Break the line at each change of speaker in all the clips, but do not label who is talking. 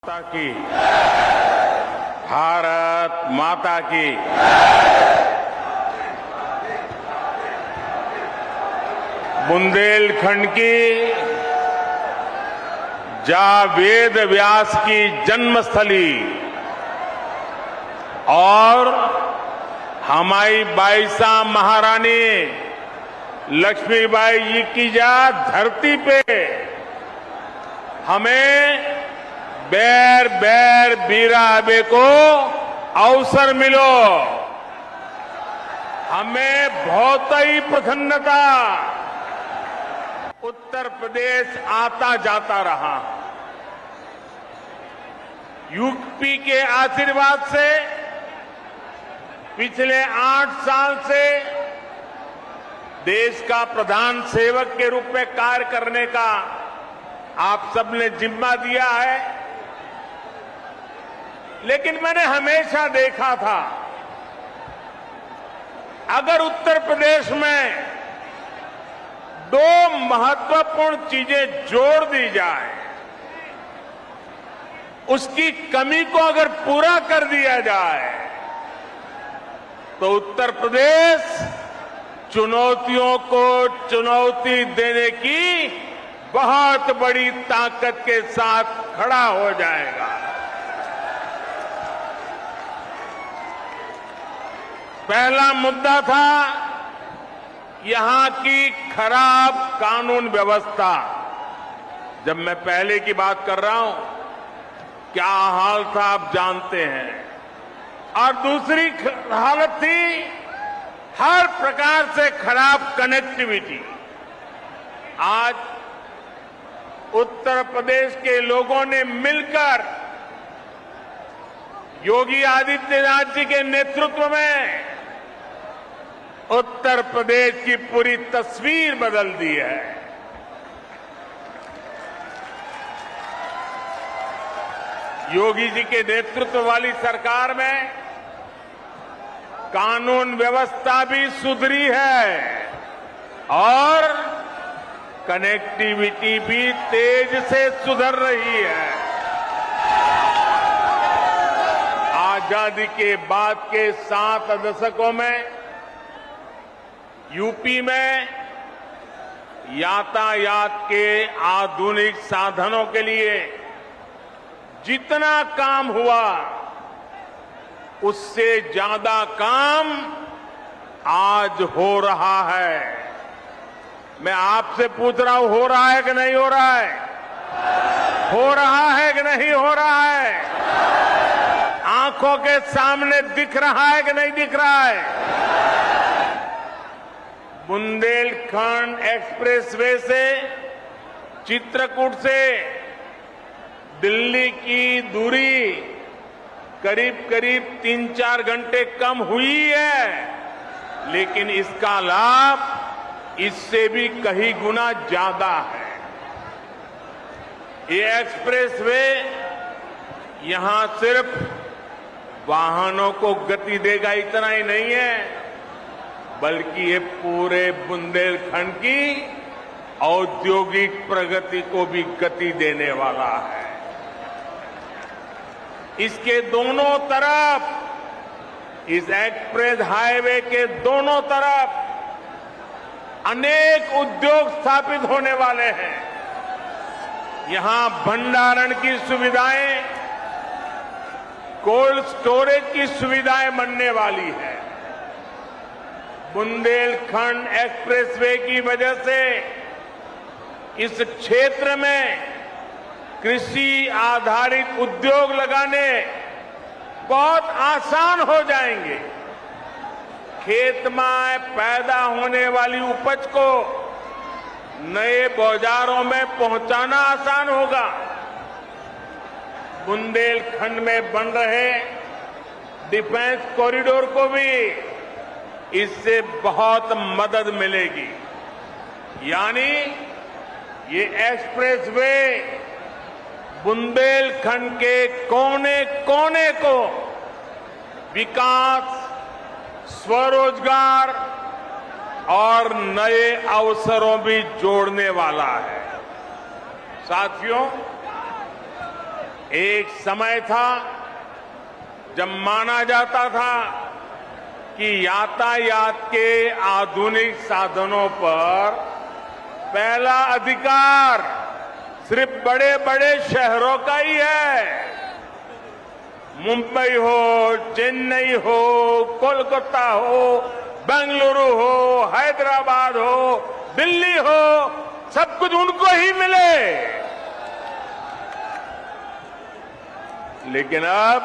माता की, भारत माता की। बुंदेलखंड की जहां वेद व्यास की जन्मस्थली और हमारी बाईसा महारानी लक्ष्मीबाई जी की जहां धरती पे हमें बैर बैर बीरा आबे को अवसर मिलो, हमें बहुत ही प्रसन्नता। उत्तर प्रदेश आता जाता रहा, यूपी के आशीर्वाद से पिछले 8 साल से देश का प्रधान सेवक के रूप में कार्य करने का आप सबने जिम्मा दिया है। लेकिन मैंने हमेशा देखा था, अगर उत्तर प्रदेश में 2 महत्वपूर्ण चीजें जोड़ दी जाए, उसकी कमी को अगर पूरा कर दिया जाए, तो उत्तर प्रदेश चुनौतियों को चुनौती देने की बहुत बड़ी ताकत के साथ खड़ा हो जाएगा। पहला मुद्दा था यहां की खराब कानून व्यवस्था। जब मैं पहले की बात कर रहा हूं, क्या हाल था आप जानते हैं। और दूसरी हालत थी हर प्रकार से खराब कनेक्टिविटी। आज उत्तर प्रदेश के लोगों ने मिलकर योगी आदित्यनाथ जी के नेतृत्व में उत्तर प्रदेश की पूरी तस्वीर बदल दी है। योगी जी के नेतृत्व वाली सरकार में कानून व्यवस्था भी सुधरी है और कनेक्टिविटी भी तेज से सुधर रही है। आजादी के बाद के 7 दशकों में यूपी में यातायात के आधुनिक साधनों के लिए जितना काम हुआ, उससे ज्यादा काम आज हो रहा है। मैं आपसे पूछ रहा हूं, हो रहा है कि नहीं हो रहा है? हो रहा है कि नहीं हो रहा है? आंखों के सामने दिख रहा है कि नहीं दिख रहा है? बुंदेलखंड एक्सप्रेसवे से चित्रकूट से दिल्ली की दूरी करीब करीब 3-4 घंटे कम हुई है, लेकिन इसका लाभ इससे भी कई गुना ज्यादा है। ये एक्सप्रेसवे यहां सिर्फ वाहनों को गति देगा इतना ही नहीं है, बल्कि ये पूरे बुंदेलखंड की औद्योगिक प्रगति को भी गति देने वाला है। इसके दोनों तरफ, इस एक्सप्रेस हाईवे के दोनों तरफ अनेक उद्योग स्थापित होने वाले हैं। यहां भंडारण की सुविधाएं, कोल्ड स्टोरेज की सुविधाएं बनने वाली है। बुंदेलखंड एक्सप्रेसवे की वजह से इस क्षेत्र में कृषि आधारित उद्योग लगाने बहुत आसान हो जाएंगे। खेत में पैदा होने वाली उपज को नए बाजारों में पहुंचाना आसान होगा। बुंदेलखंड में बन रहे डिफेंस कॉरिडोर को भी इससे बहुत मदद मिलेगी। यानी ये एक्सप्रेसवे बुंदेलखंड के कोने कोने को विकास, स्वरोजगार और नए अवसरों भी जोड़ने वाला है। साथियों, एक समय था जब माना जाता था कि यातायात के आधुनिक साधनों पर पहला अधिकार सिर्फ बड़े बड़े शहरों का ही है। मुंबई हो, चेन्नई हो, कोलकाता हो, बेंगलुरु हो, हैदराबाद हो, दिल्ली हो, सब कुछ उनको ही मिले। लेकिन अब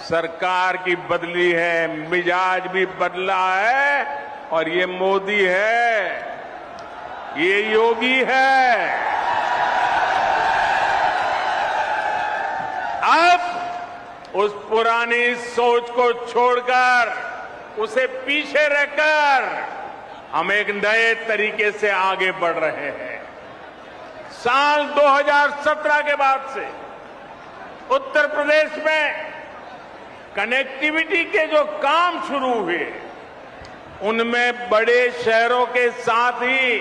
सरकार की बदली है, मिजाज भी बदला है और ये मोदी है, ये योगी है। अब उस पुरानी सोच को छोड़कर, उसे पीछे रखकर हम एक नए तरीके से आगे बढ़ रहे हैं। साल 2017 के बाद से उत्तर प्रदेश में कनेक्टिविटी के जो काम शुरू हुए, उनमें बड़े शहरों के साथ ही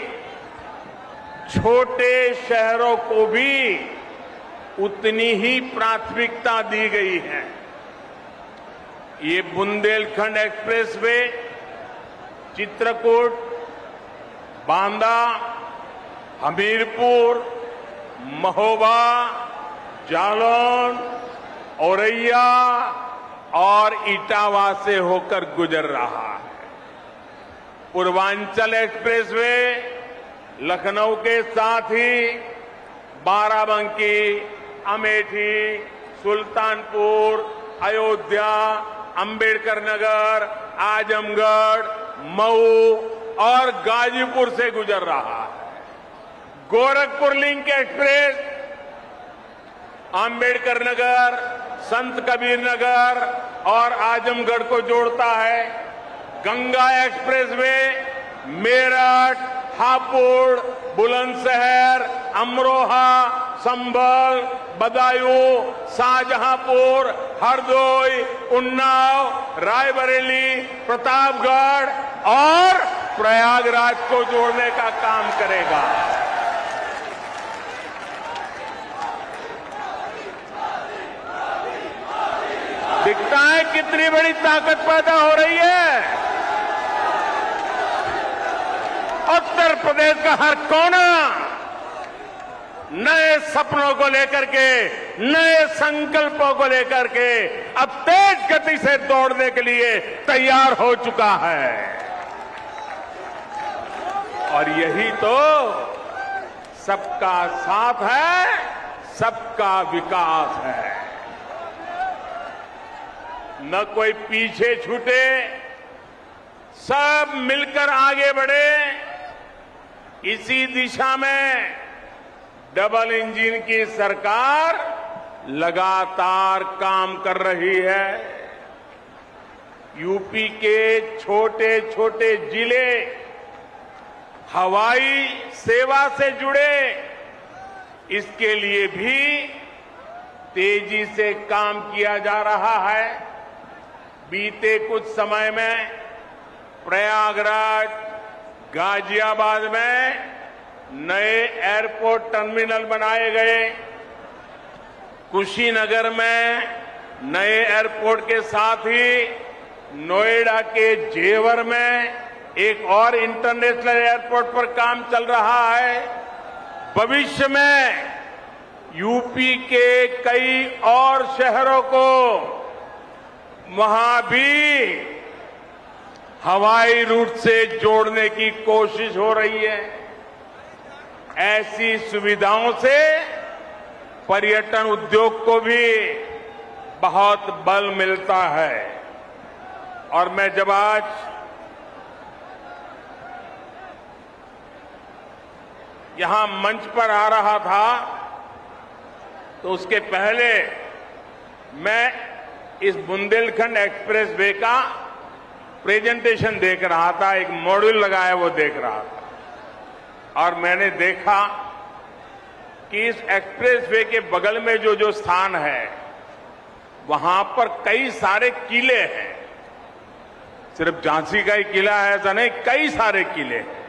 छोटे शहरों को भी उतनी ही प्राथमिकता दी गई है। ये बुंदेलखंड एक्सप्रेसवे चित्रकूट, बांदा, हमीरपुर, महोबा, जालौन, औरैया और इटावा से होकर गुजर रहा है। पूर्वांचल एक्सप्रेसवे लखनऊ के साथ ही बाराबंकी, अमेठी, सुल्तानपुर, अयोध्या, अंबेडकर नगर, आजमगढ़, मऊ और गाजीपुर से गुजर रहा है। गोरखपुर लिंक एक्सप्रेस अंबेडकर नगर, संत कबीर नगर और आजमगढ़ को जोड़ता है। गंगा एक्सप्रेसवे मेरठ, हापुड़, बुलंदशहर, अमरोहा, संभल, बदायूं, शाहजहांपुर, हरदोई, उन्नाव, रायबरेली, प्रतापगढ़ और प्रयागराज को जोड़ने का काम करेगा। दिखता है कितनी बड़ी ताकत पैदा हो रही है। उत्तर प्रदेश का हर कोना नए सपनों को लेकर के, नए संकल्पों को लेकर के अब तेज गति से दौड़ने के लिए तैयार हो चुका है। और यही तो सबका साथ है, सबका विकास है। न कोई पीछे छूटे, सब मिलकर आगे बढ़े। इसी दिशा में डबल इंजन की सरकार लगातार काम कर रही है। यूपी के छोटे छोटे जिले हवाई सेवा से जुड़े, इसके लिए भी तेजी से काम किया जा रहा है। बीते कुछ समय में प्रयागराज, गाजियाबाद में नए एयरपोर्ट टर्मिनल बनाए गए। कुशीनगर में नए एयरपोर्ट के साथ ही नोएडा के जेवर में एक और इंटरनेशनल एयरपोर्ट पर काम चल रहा है। भविष्य में यूपी के कई और शहरों को वहां भी हवाई रूट से जोड़ने की कोशिश हो रही है। ऐसी सुविधाओं से पर्यटन उद्योग को भी बहुत बल मिलता है। और मैं जब आज यहां मंच पर आ रहा था तो उसके पहले मैं इस बुंदेलखंड एक्सप्रेसवे का प्रेजेंटेशन देख रहा था, एक मॉड्यूल लगाया वो देख रहा था। और मैंने देखा कि इस एक्सप्रेसवे के बगल में जो जो स्थान है वहां पर कई सारे किले हैं। सिर्फ झांसी का ही किला है ऐसा नहीं, कई सारे किले हैं।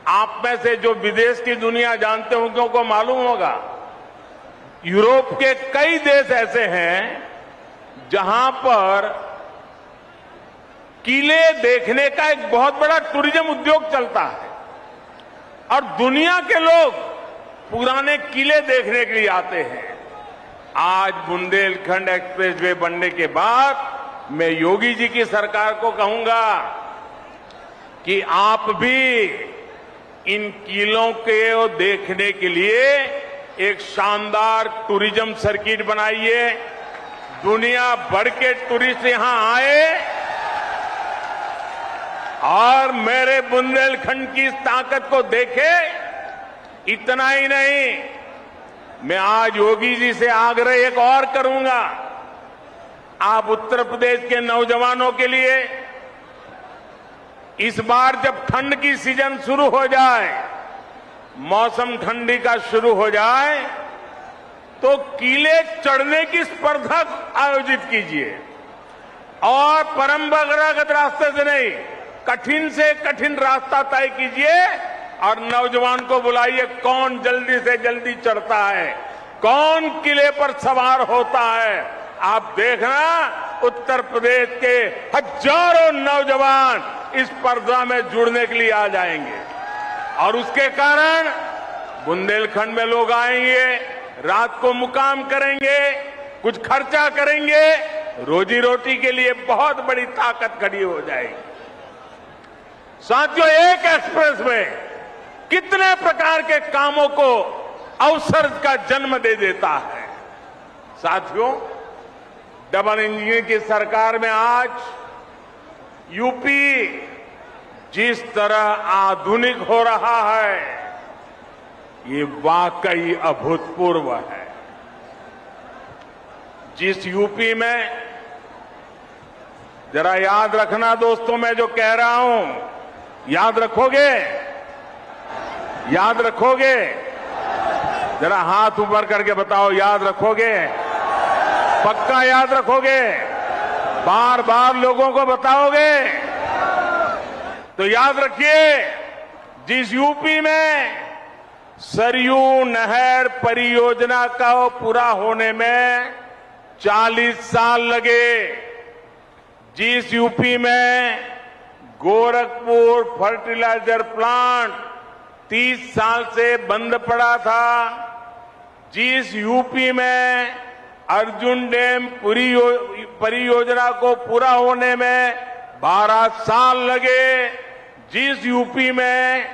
आप में से जो विदेश की दुनिया जानते होंगे उनको मालूम होगा यूरोप के कई देश ऐसे हैं जहां पर किले देखने का एक बहुत बड़ा टूरिज्म उद्योग चलता है और दुनिया के लोग पुराने किले देखने के लिए आते हैं। आज बुंदेलखंड एक्सप्रेसवे बनने के बाद मैं योगी जी की सरकार को कहूंगा कि आप भी इन किलों को देखने के लिए एक शानदार टूरिज्म सर्किट बनाइए। दुनिया भर के टूरिस्ट यहां आए और मेरे बुंदेलखंड की इस ताकत को देखे। इतना ही नहीं, मैं आज योगी जी से आग्रह एक और करूंगा। आप उत्तर प्रदेश के नौजवानों के लिए इस बार जब ठंड की सीजन शुरू हो जाए, मौसम ठंडी का शुरू हो जाए, तो किले चढ़ने की स्पर्धा आयोजित कीजिए और परंपरागत रास्ते से नहीं, कठिन से कठिन रास्ता तय कीजिए और नौजवान को बुलाइए। कौन जल्दी से जल्दी चढ़ता है, कौन किले पर सवार होता है, आप देखना उत्तर प्रदेश के हजारों नौजवान इस स्पर्धा में जुड़ने के लिए आ जाएंगे और उसके कारण बुंदेलखंड में लोग आएंगे, रात को मुकाम करेंगे, कुछ खर्चा करेंगे, रोजी रोटी के लिए बहुत बड़ी ताकत खड़ी हो जाएगी। साथियों, एक एक्सप्रेस में कितने प्रकार के कामों को अवसर का जन्म दे देता है। साथियों, डबल इंजन की सरकार में आज यूपी जिस तरह आधुनिक हो रहा है, ये वाकई अभूतपूर्व है। जिस यूपी में, जरा याद रखना दोस्तों, मैं जो कह रहा हूं याद रखोगे? याद रखोगे? जरा हाथ ऊपर करके बताओ, याद रखोगे? पक्का याद रखोगे? बार बार लोगों को बताओगे? तो याद रखिए, जिस यूपी में सरयू नहर परियोजना का पूरा होने में 40 साल लगे, जिस यूपी में गोरखपुर फर्टिलाइजर प्लांट 30 साल से बंद पड़ा था, जिस यूपी में अर्जुन डैम परियोजना को पूरा होने में 12 साल लगे, जिस यूपी में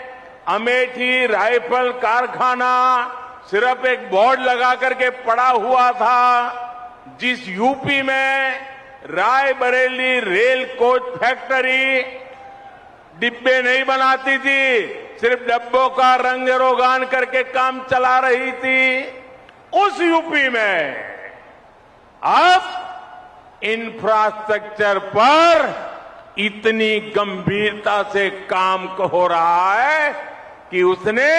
अमेठी राइफल कारखाना सिर्फ एक बोर्ड लगा करके पड़ा हुआ था, जिस यूपी में रायबरेली रेल कोच फैक्ट्री डिब्बे नहीं बनाती थी, सिर्फ डब्बों का रंग रोगान करके काम चला रही थी, उस यूपी में अब इंफ्रास्ट्रक्चर पर इतनी गंभीरता से काम हो रहा है कि उसने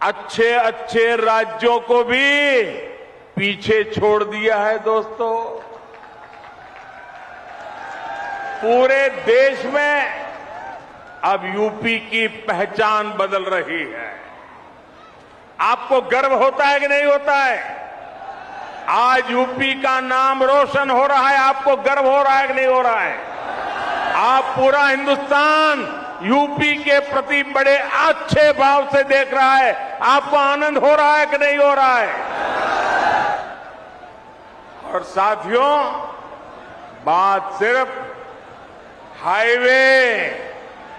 अच्छे अच्छे राज्यों को भी पीछे छोड़ दिया है। दोस्तों, पूरे देश में अब यूपी की पहचान बदल रही है। आपको गर्व होता है कि नहीं होता है? आज यूपी का नाम रोशन हो रहा है, आपको गर्व हो रहा है कि नहीं हो रहा है? आप पूरा हिंदुस्तान यूपी के प्रति बड़े अच्छे भाव से देख रहा है, आपको आनंद हो रहा है कि नहीं हो रहा है? और साथियों, बात सिर्फ हाईवे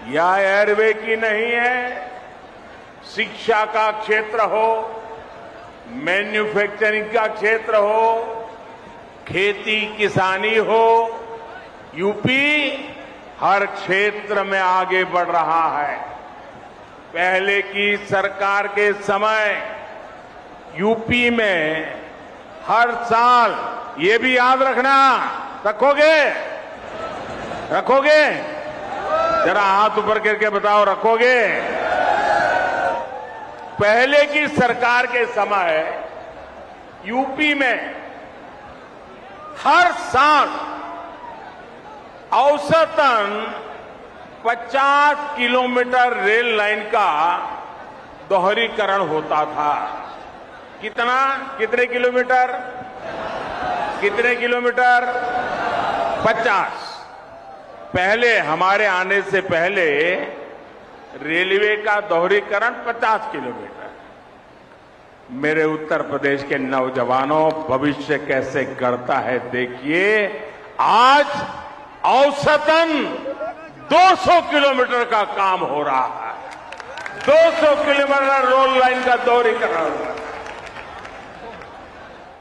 या एयरवे की नहीं है। शिक्षा का क्षेत्र हो, मैन्युफैक्चरिंग का क्षेत्र हो, खेती किसानी हो, यूपी हर क्षेत्र में आगे बढ़ रहा है। पहले की सरकार के समय यूपी में हर साल, ये भी याद रखना, रखोगे? रखोगे? जरा हाथ ऊपर करके बताओ, रखोगे? पहले की सरकार के समय यूपी में हर साल औसतन 50 किलोमीटर रेल लाइन का दोहरीकरण होता था। कितना, कितने किलोमीटर, कितने किलोमीटर? 50। पहले हमारे आने से पहले रेलवे का दोहरीकरण 50 किलोमीटर। मेरे उत्तर प्रदेश के नौजवानों, भविष्य कैसे गढ़ता है देखिए। आज औसतन 200 किलोमीटर का काम हो रहा है। 200 किलोमीटर रोड लाइन का दोहरीकरण हुआ।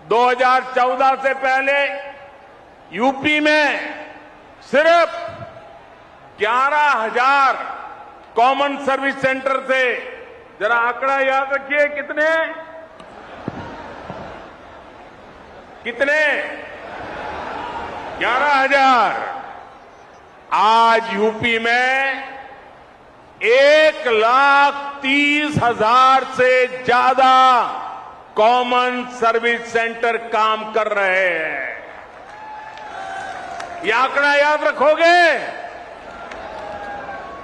2014 से पहले यूपी में सिर्फ 11,000 कॉमन सर्विस सेंटर थे। जरा आंकड़ा याद रखिए, कितने कितने? 11,000। आज यूपी में 1,30,000 से ज्यादा कॉमन सर्विस सेंटर काम कर रहे हैं। ये आंकड़ा याद रखोगे?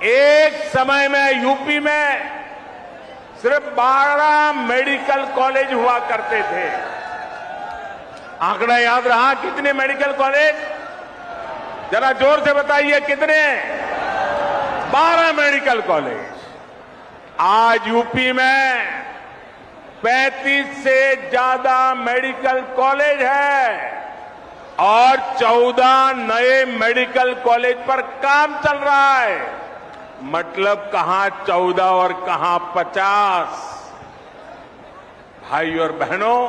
एक समय में यूपी में सिर्फ 12 मेडिकल कॉलेज हुआ करते थे। आंकड़ा याद रहा? कितने मेडिकल कॉलेज? जरा जोर से बताइए, कितने? 12 मेडिकल कॉलेज। आज यूपी में 35 से ज्यादा मेडिकल कॉलेज है और 14 नए मेडिकल कॉलेज पर काम चल रहा है। मतलब कहां 14 और कहां 50। भाई और बहनों,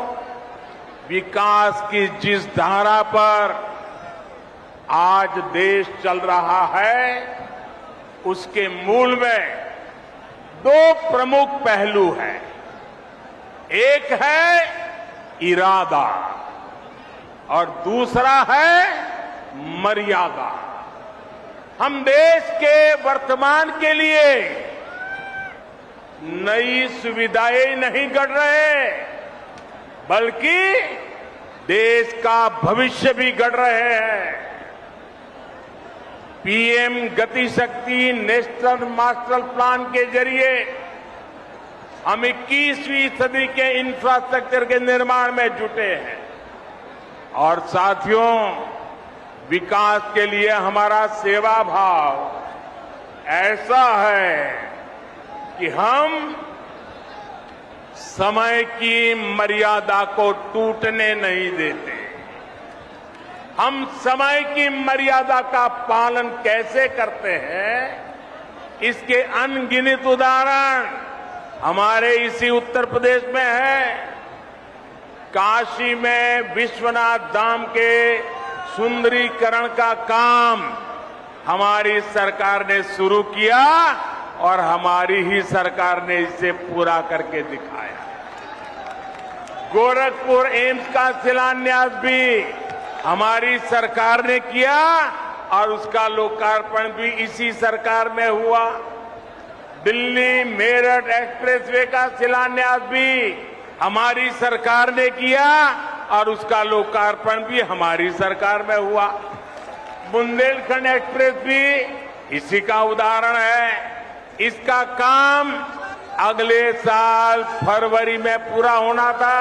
विकास की जिस धारा पर आज देश चल रहा है, उसके मूल में 2 प्रमुख पहलू हैं। एक है इरादा और दूसरा है मर्यादा। हम देश के वर्तमान के लिए नई सुविधाएं नहीं गढ़ रहे, बल्कि देश का भविष्य भी गढ़ रहे हैं। पीएम गति शक्ति नेशनल मास्टर प्लान के जरिए हम 21वीं सदी के इंफ्रास्ट्रक्चर के निर्माण में जुटे हैं। और साथियों, विकास के लिए हमारा सेवा भाव ऐसा है कि हम समय की मर्यादा को टूटने नहीं देते। हम समय की मर्यादा का पालन कैसे करते हैं, इसके अनगिनत उदाहरण हमारे इसी उत्तर प्रदेश में है। काशी में विश्वनाथ धाम के सुंदरीकरण का काम हमारी सरकार ने शुरू किया और हमारी ही सरकार ने इसे पूरा करके दिखाया। गोरखपुर एम्स का शिलान्यास भी हमारी सरकार ने किया और उसका लोकार्पण भी इसी सरकार में हुआ। दिल्ली मेरठ एक्सप्रेसवे का शिलान्यास भी हमारी सरकार ने किया और उसका लोकार्पण भी हमारी सरकार में हुआ। बुंदेलखंड एक्सप्रेस भी इसी का उदाहरण है। इसका काम अगले साल फरवरी में पूरा होना था,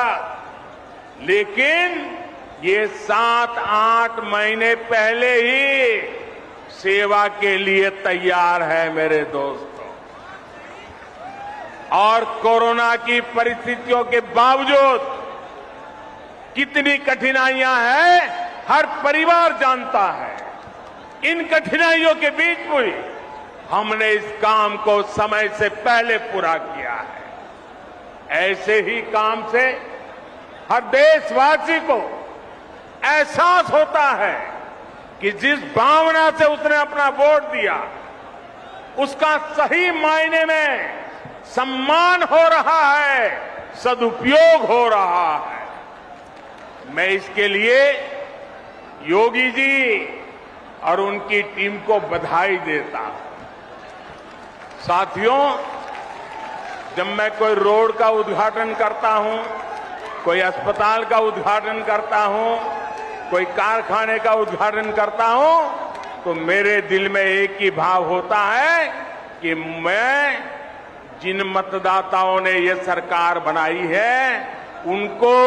लेकिन ये 7-8 महीने पहले ही सेवा के लिए तैयार है मेरे दोस्तों। और कोरोना की परिस्थितियों के बावजूद कितनी कठिनाइयां हैं, हर परिवार जानता है। इन कठिनाइयों के बीच भी हमने इस काम को समय से पहले पूरा किया है। ऐसे ही काम से हर देशवासी को एहसास होता है कि जिस भावना से उसने अपना वोट दिया, उसका सही मायने में सम्मान हो रहा है, सदुपयोग हो रहा है। मैं इसके लिए योगी जी और उनकी टीम को बधाई देता हूं। साथियों, जब मैं कोई रोड का उद्घाटन करता हूं, कोई अस्पताल का उद्घाटन करता हूं, कोई कारखाने का उद्घाटन करता हूं, तो मेरे दिल में एक ही भाव होता है कि मैं जिन मतदाताओं ने ये सरकार बनाई है, उनको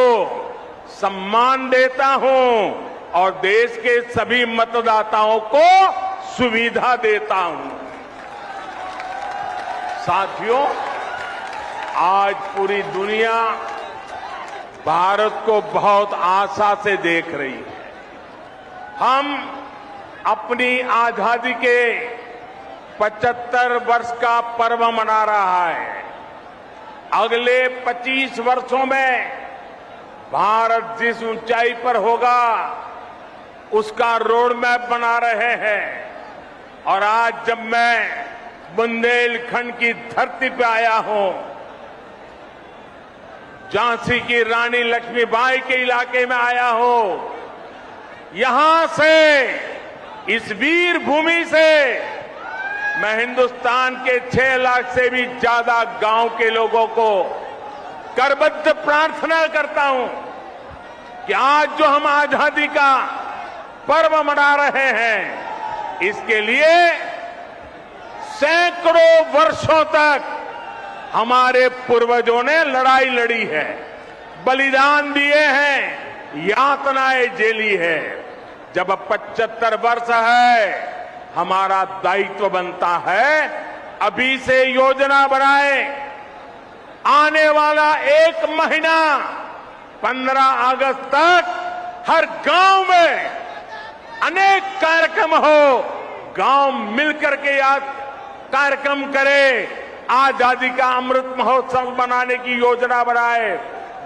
सम्मान देता हूं और देश के सभी मतदाताओं को सुविधा देता हूं। साथियों, आज पूरी दुनिया भारत को बहुत आशा से देख रही है। हम अपनी आजादी के 75 वर्ष का पर्व मना रहा है। अगले 25 वर्षों में भारत जिस ऊंचाई पर होगा उसका रोड मैप बना रहे हैं। और आज जब मैं बुंदेलखंड की धरती पे आया हूं, झांसी की रानी लक्ष्मीबाई के इलाके में आया हूं, यहां से इस वीर भूमि से मैं हिंदुस्तान के 6 लाख से भी ज्यादा गांव के लोगों को करबद्ध प्रार्थना करता हूं कि आज जो हम आजादी का पर्व मना रहे हैं, इसके लिए सैकड़ों वर्षों तक हमारे पूर्वजों ने लड़ाई लड़ी है, बलिदान दिए हैं, यातनाएं झेली है। जब 75 वर्ष है, हमारा दायित्व बनता है अभी से योजना बनाए। आने वाला 1 महीना 15 अगस्त तक हर गांव में अनेक कार्यक्रम हो, गांव मिलकर के याद कार्यक्रम करे, आजादी का अमृत महोत्सव मनाने की योजना बनाए,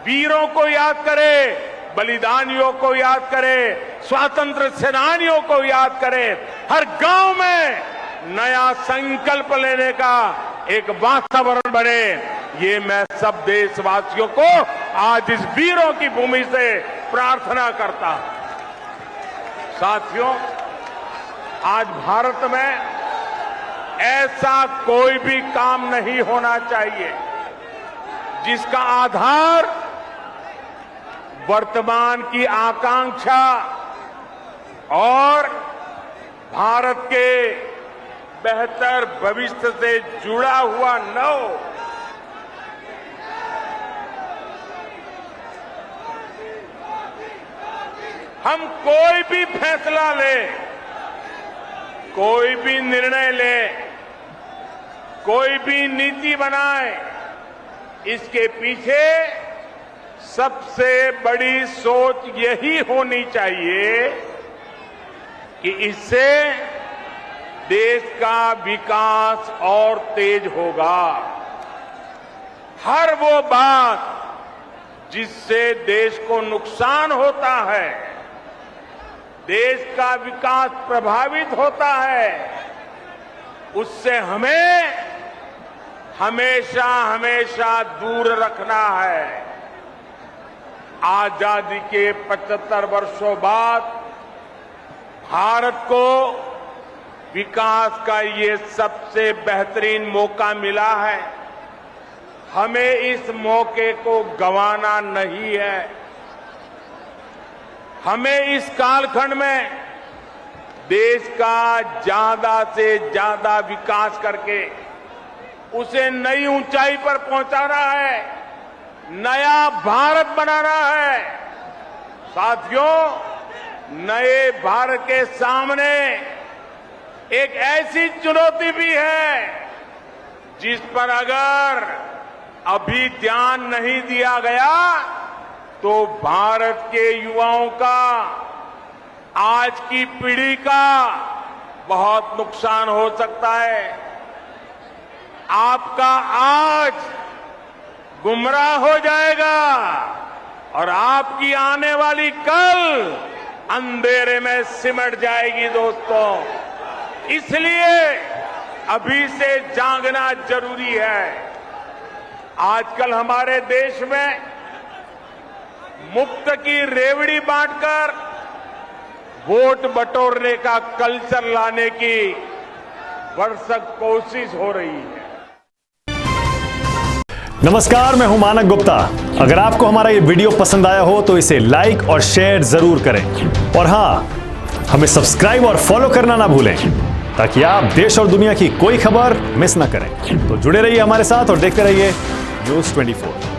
वीरों को याद करे, बलिदानियों को याद करे, स्वतंत्र सेनानियों को याद करे। हर गांव में नया संकल्प लेने का एक वातावरण बने, ये मैं सब देशवासियों को आज इस वीरों की भूमि से प्रार्थना करता हूं। साथियों, आज भारत में ऐसा कोई भी काम नहीं होना चाहिए जिसका आधार वर्तमान की आकांक्षा और भारत के बेहतर भविष्य से जुड़ा हुआ न हो। हम कोई भी फैसला लें, कोई भी निर्णय लें, कोई भी नीति बनाए, इसके पीछे सबसे बड़ी सोच यही होनी चाहिए कि इससे देश का विकास और तेज होगा। हर वो बात जिससे देश को नुकसान होता है, देश का विकास प्रभावित होता है, उससे हमें हमेशा हमेशा दूर रखना है। आजादी के 75 वर्षों बाद भारत को विकास का ये सबसे बेहतरीन मौका मिला है। हमें इस मौके को गंवाना नहीं है। हमें इस कालखंड में देश का ज्यादा से ज्यादा विकास करके उसे नई ऊंचाई पर पहुंचाना है, नया भारत बनाना है। साथियों, नए भारत के सामने एक ऐसी चुनौती भी है जिस पर अगर अभी ध्यान नहीं दिया गया तो भारत के युवाओं का, आज की पीढ़ी का बहुत नुकसान हो सकता है। आपका आज गुमराह हो जाएगा और आपकी आने वाली कल अंधेरे में सिमट जाएगी। दोस्तों, इसलिए अभी से जागना जरूरी है। आजकल हमारे देश में मुफ्त की रेवड़ी बांटकर वोट बटोरने का कल्चर लाने की भरसक कोशिश हो रही है।
नमस्कार, मैं हूं मानक गुप्ता। अगर आपको हमारा ये वीडियो पसंद आया हो तो इसे लाइक और शेयर जरूर करें और हां, हमें सब्सक्राइब और फॉलो करना ना भूलें ताकि आप देश और दुनिया की कोई खबर मिस ना करें। तो जुड़े रहिए हमारे साथ और देखते रहिए न्यूज़ 24।